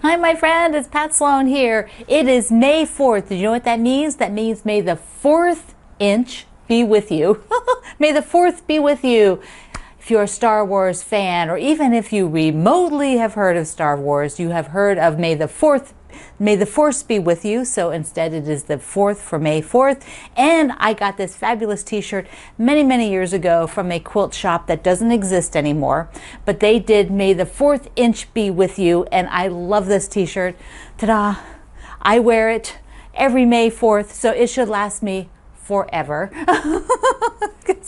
Hi, my friend, it's Pat Sloan here. It is May 4th. Do you know what that means? That means may the 4th inch be with you. May the 4th be with you. If you're a Star Wars fan, or even if you remotely have heard of Star Wars, you have heard of May the 4th. May the Force be with you. So instead it is the 4th for May 4th. And I got this fabulous t-shirt many years ago from a quilt shop that doesn't exist anymore. But they did May the 4th inch be with you. And I love this t-shirt. Ta-da! I wear it every May 4th, so it should last me forever.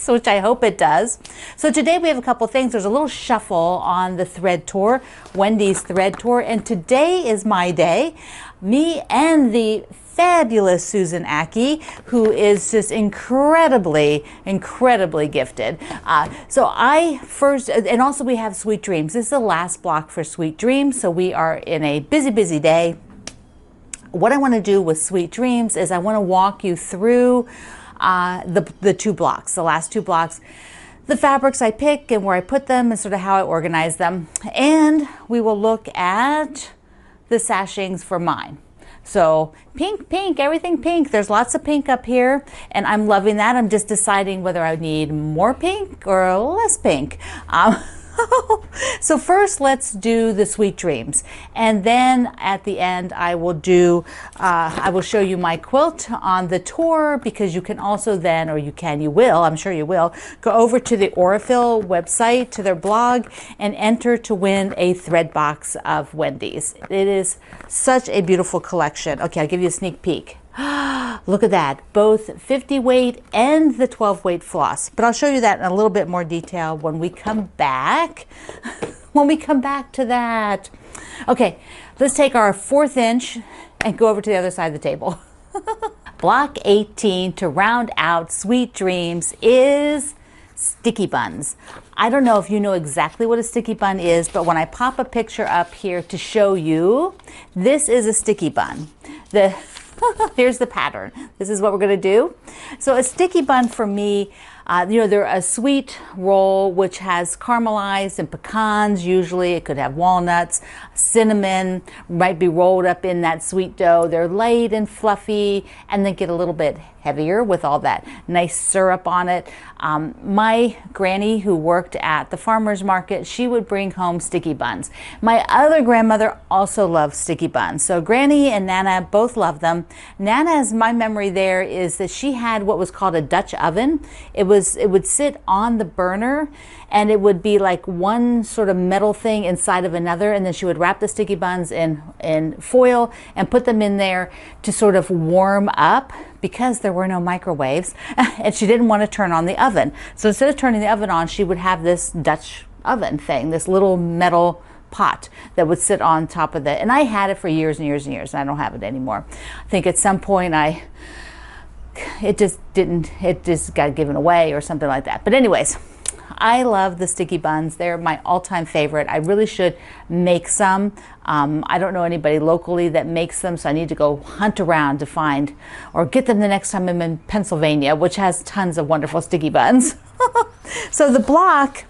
Which I hope it does. So today we have a couple things. There's a little shuffle on the thread tour, Wendy's thread tour, and today is my day. Me and the fabulous Susan Aki, who is just incredibly gifted. So I first, and also we have Sweet Dreams. This is the last block for Sweet Dreams. So we are in a busy day. What I want to do with Sweet Dreams is I want to walk you through the two blocks, the last two blocks, the fabrics I pick and where I put them and sort of how I organize them. And we will look at the sashings for mine. So pink, everything pink. There's lots of pink up here and I'm loving that. I'm just deciding whether I need more pink or less pink. So first let's do the Sweet Dreams, and then at the end I will do I will show you my quilt on the tour, because you can also then, or you will, I'm sure you will, go over to the Aurifil website, to their blog, and enter to win a thread box of Wendy's. It is such a beautiful collection. Okay, I'll give you a sneak peek. Look at that, both 50 weight and the 12 weight floss. But I'll show you that in a little bit more detail when we come back. When we come back to that. Okay, let's take our 4th inch and go over to the other side of the table. Block 18 to round out Sweet Dreams is sticky buns. I don't know if you know exactly what a sticky bun is, but when I pop a picture up here to show you, this is a sticky bun. Here's the pattern. This is what we're going to do. So a sticky bun for me, they're a sweet roll which has caramelized and pecans. Usually it could have walnuts, cinnamon, might be rolled up in that sweet dough. They're light and fluffy and then get a little bit heavier with all that nice syrup on it. My granny, who worked at the farmer's market, she would bring home sticky buns. My other grandmother also loved sticky buns. So Granny and Nana both love them. Nana's, my memory there is that she had what was called a Dutch oven. It would sit on the burner and it would be like one sort of metal thing inside of another, and then she would wrap the sticky buns in foil and put them in there to sort of warm up, because there were no microwaves and she didn't want to turn on the oven. So instead of turning the oven on, she would have this Dutch oven thing, this little metal pot that would sit on top of it. And I had it for years and years and years, and I don't have it anymore. I think at some point it just got given away or something like that. But anyways, I love the sticky buns. They're my all-time favorite. I really should make some. I don't know anybody locally that makes them, so I need to go hunt around to find, or get them the next time I'm in Pennsylvania, which has tons of wonderful sticky buns. So the block,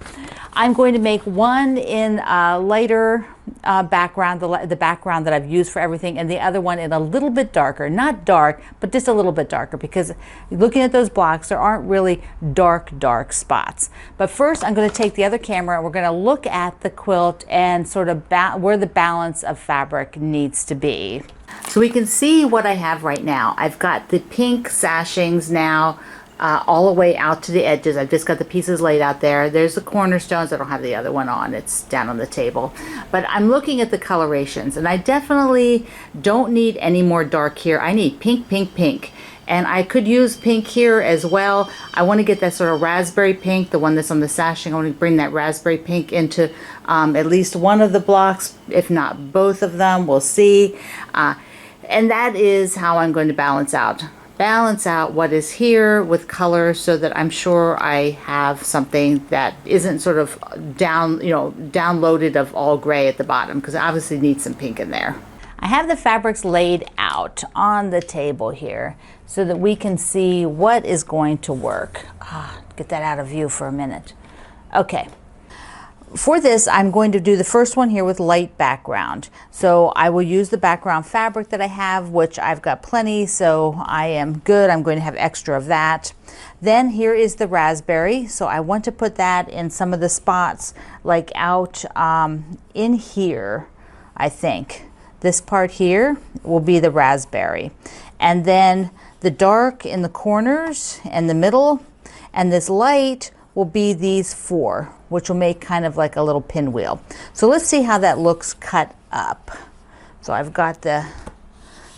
I'm going to make one in a lighter background, the background that I've used for everything, and the other one in a little bit darker. Not dark, but just a little bit darker, because looking at those blocks, there aren't really dark spots. But first, I'm going to take the other camera and we're going to look at the quilt and sort of where the balance of fabric needs to be. So we can see what I have right now. I've got the pink sashings now, all the way out to the edges. I've just got the pieces laid out there. There's the cornerstones. I don't have the other one on. It's down on the table. But I'm looking at the colorations, and I definitely don't need any more dark here. I need pink. And I could use pink here as well. I want to get that sort of raspberry pink, the one that's on the sashing. I want to bring that raspberry pink into at least one of the blocks, if not both of them. We'll see. And that is how I'm going to balance out what is here with color, so that I'm sure I have something that isn't sort of downloaded of all gray at the bottom, because I obviously need some pink in there. I have the fabrics laid out on the table here so that we can see what is going to work. Get that out of view for a minute. Okay, For this, I'm going to do the first one here with light background. So I will use the background fabric that I have, which I've got plenty, so I am good. I'm going to have extra of that. Then here is the raspberry. So I want to put that in some of the spots, like out in here, I think. This part here will be the raspberry. And then the dark in the corners and the middle, and this light will be these four, which will make kind of like a little pinwheel. So let's see how that looks cut up. So I've got the,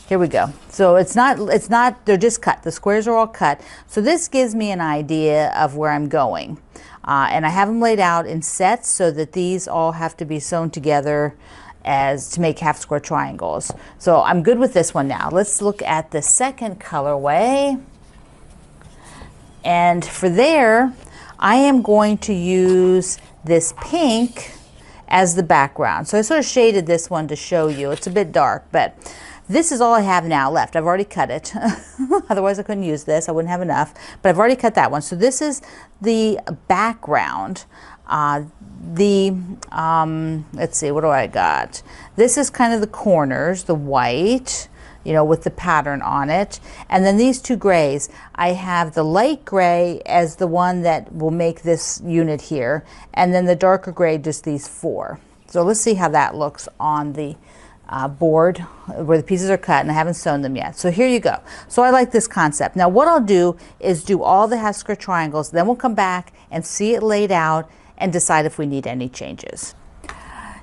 here we go. So it's not, they're just cut. The squares are all cut. So this gives me an idea of where I'm going. And I have them laid out in sets so that these all have to be sewn together as to make half square triangles. So I'm good with this one now. Let's look at the second colorway. And for there, I am going to use this pink as the background. So I sort of shaded this one to show you. It's a bit dark, but this is all I have now left. I've already cut it. Otherwise I couldn't use this. I wouldn't have enough, but I've already cut that one. So this is the background. Let's see, what do I got? This is kind of the corners, the white, you know, with the pattern on it. And then these two grays, I have the light gray as the one that will make this unit here, and then the darker gray, just these four. So let's see how that looks on the board where the pieces are cut, and I haven't sewn them yet. So here you go. So I like this concept. Now what I'll do is do all the half square triangles, then we'll come back and see it laid out and decide if we need any changes.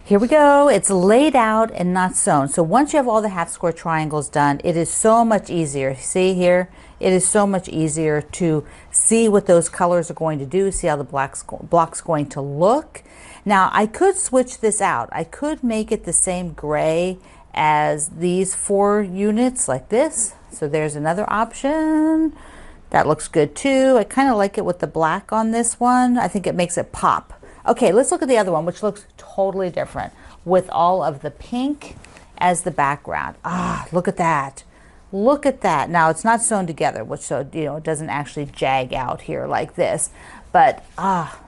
Here we go. It's laid out and not sewn. So once you have all the half square triangles done, it is so much easier. See here? It is so much easier to see what those colors are going to do, see how the block's going to look. Now I could switch this out. I could make it the same gray as these four units like this. So there's another option. That looks good too. I kind of like it with the black on this one. I think it makes it pop. Okay, let's look at the other one, which looks totally different with all of the pink as the background. Ah, look at that. Look at that. Now it's not sewn together, which, so, you know, it doesn't actually jag out here like this, but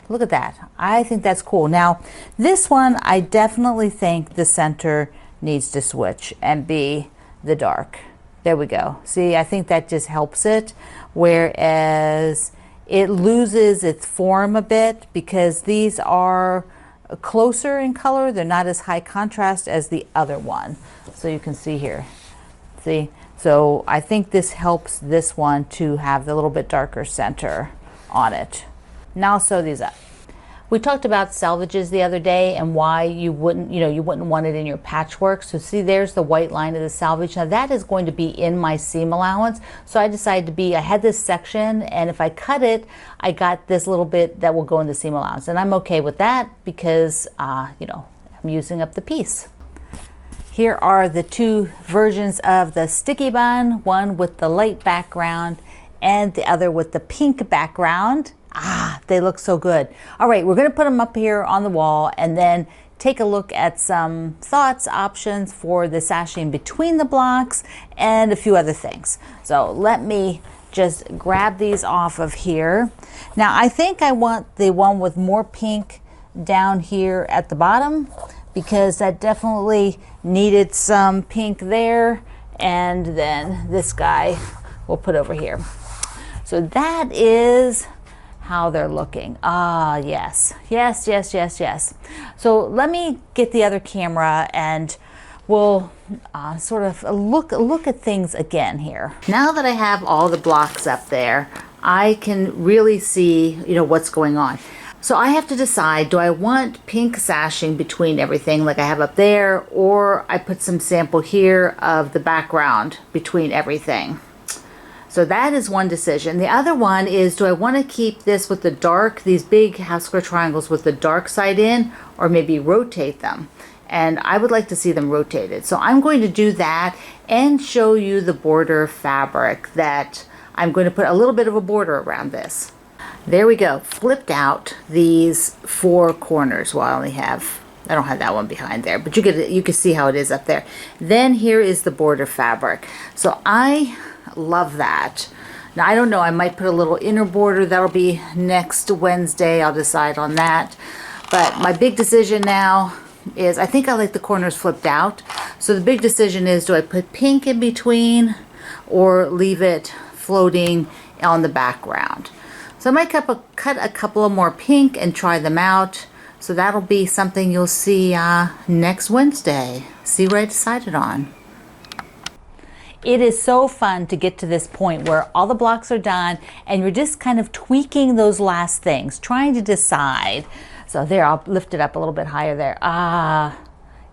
look at that. I think that's cool. Now this one, I definitely think the center needs to switch and be the dark. There we go. See, I think that just helps it, whereas it loses its form a bit because these are closer in color. They're not as high contrast as the other one. So you can see here. See? So I think this helps this one to have the little bit darker center on it. Now I'll sew these up. We talked about salvages the other day and why you wouldn't, you wouldn't want it in your patchwork. So see, there's the white line of the salvage. Now that is going to be in my seam allowance. So I decided I had this section, and if I cut it, I got this little bit that will go in the seam allowance. And I'm okay with that because, I'm using up the piece. Here are the two versions of the sticky bun, one with the light background and the other with the pink background. They look so good. All right, we're going to put them up here on the wall and then take a look at some thoughts, options for the sashing between the blocks and a few other things. So let me just grab these off of here. Now I think I want the one with more pink down here at the bottom because that definitely needed some pink there, and then this guy we'll put over here. So that is how they're looking. Yes. So let me get the other camera and we'll sort of look at things again here. Now that I have all the blocks up there, I can really see, what's going on. So I have to decide, do I want pink sashing between everything like I have up there, or I put some sample here of the background between everything. So that is one decision. The other one is, do I want to keep this with the dark, these big half square triangles with the dark side in, or maybe rotate them? And I would like to see them rotated. So I'm going to do that and show you the border fabric that I'm going to put a little bit of a border around this. There we go, flipped out these four corners. Well, I don't have that one behind there, but you can see how it is up there. Then here is the border fabric. So I love that. Now I don't know, I might put a little inner border. That'll be next Wednesday. I'll decide on that. But my big decision now is, I think I like the corners flipped out. So the big decision is, do I put pink in between or leave it floating on the background? So I might cut a couple of more pink and try them out. So that'll be something you'll see next Wednesday. See what I decided on. It is so fun to get to this point where all the blocks are done and you're just kind of tweaking those last things, trying to decide. So there, I'll lift it up a little bit higher there.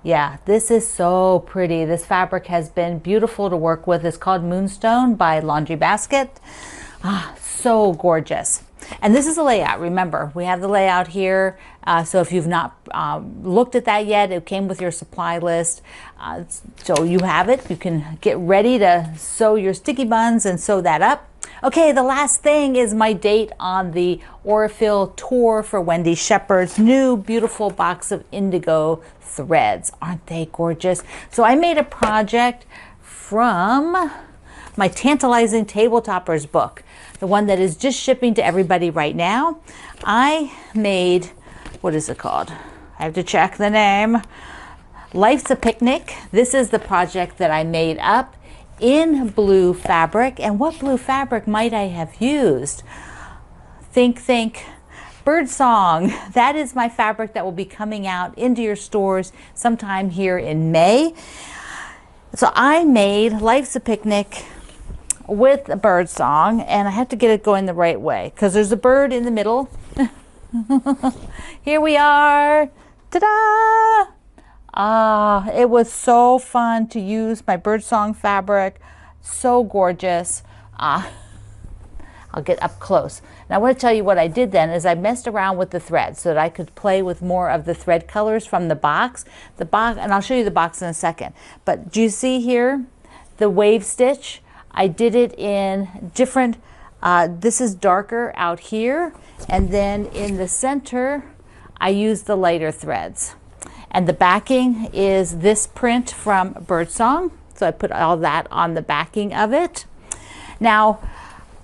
Yeah, this is so pretty. This fabric has been beautiful to work with. It's called Moonstone by Laundry Basket. So gorgeous. And this is the layout. Remember, we have the layout here. So if you've not looked at that yet, it came with your supply list. So you have it. You can get ready to sew your sticky buns and sew that up. Okay, the last thing is my date on the Aurifil tour for Wendy Shepherd's new beautiful box of indigo threads. Aren't they gorgeous? So I made a project from my Tantalizing Table Toppers book, the one that is just shipping to everybody right now. I made, what is it called? I have to check the name. Life's a Picnic. This is the project that I made up in blue fabric. And what blue fabric might I have used? Think Birdsong. That is my fabric that will be coming out into your stores sometime here in May. So I made Life's a Picnic with a Birdsong, and I have to get it going the right way because there's a bird in the middle. Here we are. Ta-da! It was so fun to use my Birdsong fabric. So gorgeous. I'll get up close. Now I want to tell you what I did then is I messed around with the thread so that I could play with more of the thread colors from the box. And I'll show you the box in a second. But do you see here the wave stitch? I did it in different, this is darker out here, and then in the center I used the lighter threads. And the backing is this print from Birdsong. So I put all that on the backing of it. Now,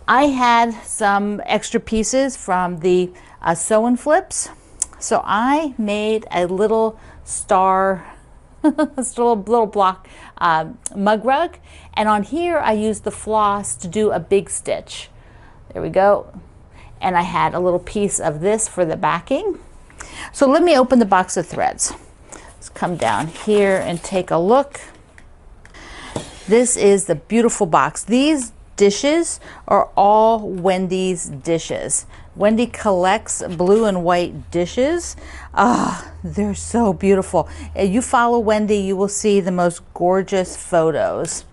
I had some extra pieces from the sew and flips. So I made a little star, this little block mug rug. And on here, I used the floss to do a big stitch. There we go. And I had a little piece of this for the backing. So let me open the box of threads. Let's come down here and take a look. This is the beautiful box. These dishes are all Wendy's dishes. Wendy collects blue and white dishes. They're so beautiful. You follow Wendy, you will see the most gorgeous photos.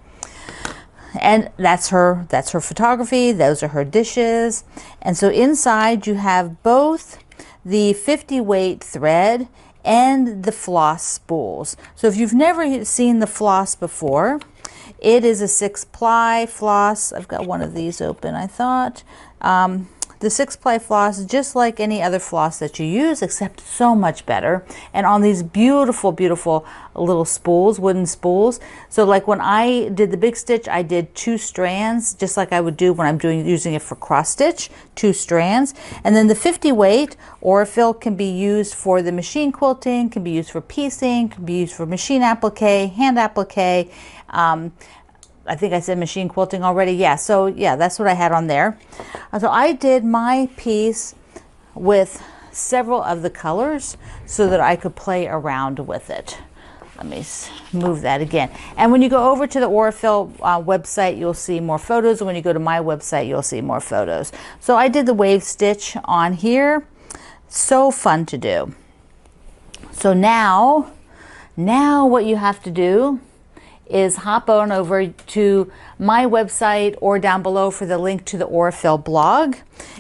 And that's her photography. Those are her dishes. And so inside you have both the 50 weight thread and the floss spools. So if you've never seen the floss before, it is a 6-ply floss. I've got one of these open, I thought. The 6-ply floss, just like any other floss that you use, except so much better. And on these beautiful, beautiful little spools, wooden spools. So like when I did the big stitch, I did 2 strands, just like I would do when I'm using it for cross stitch, 2 strands. And then the 50 weight Aurifil can be used for the machine quilting, can be used for piecing, can be used for machine applique, hand applique. I think I said machine quilting already. Yeah, so yeah, that's what I had on there. So I did my piece with several of the colors so that I could play around with it. Let me move that again. And when you go over to the Aurifil website, you'll see more photos. And when you go to my website, you'll see more photos. So I did the wave stitch on here. So fun to do. So now what you have to do is hop on over to my website or down below for the link to the Aurifil blog.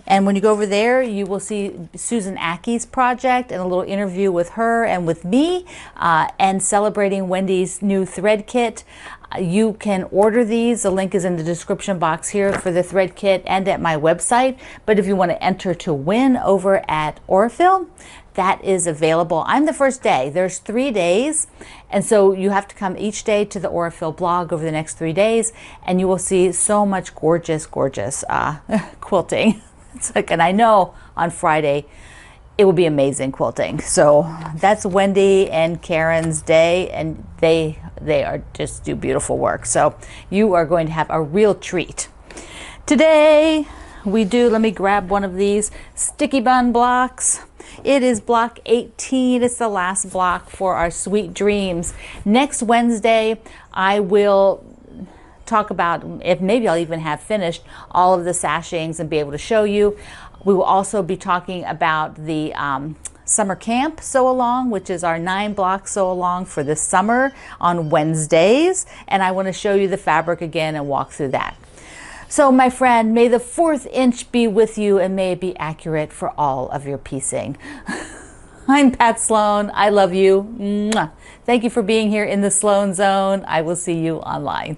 And when you go over there, you will see Susan Ackey's project and a little interview with her and with me and celebrating Wendy's new thread kit. You can order these. The link is in the description box here for the thread kit and at my website. But if you want to enter to win over at Aurifil, that is available. I'm the first day. There's 3 days. And so you have to come each day to the Aurifil blog over the next 3 days, and you will see so much gorgeous, gorgeous quilting. It's like, and I know on Friday, it will be amazing quilting. So that's Wendy and Karen's day, and they are just do beautiful work. So you are going to have a real treat. Today we do, let me grab one of these sticky bun blocks. It is block 18. It's the last block for our Sweet Dreams. Next Wednesday, I will talk about, if maybe I'll even have finished all of the sashings and be able to show you. We will also be talking about the summer camp sew along, which is our 9 block sew along for this summer on Wednesdays. And I want to show you the fabric again and walk through that. So my friend, may the 4th inch be with you, and may it be accurate for all of your piecing. I'm Pat Sloan. I love you. Mwah. Thank you for being here in the Sloan Zone. I will see you online.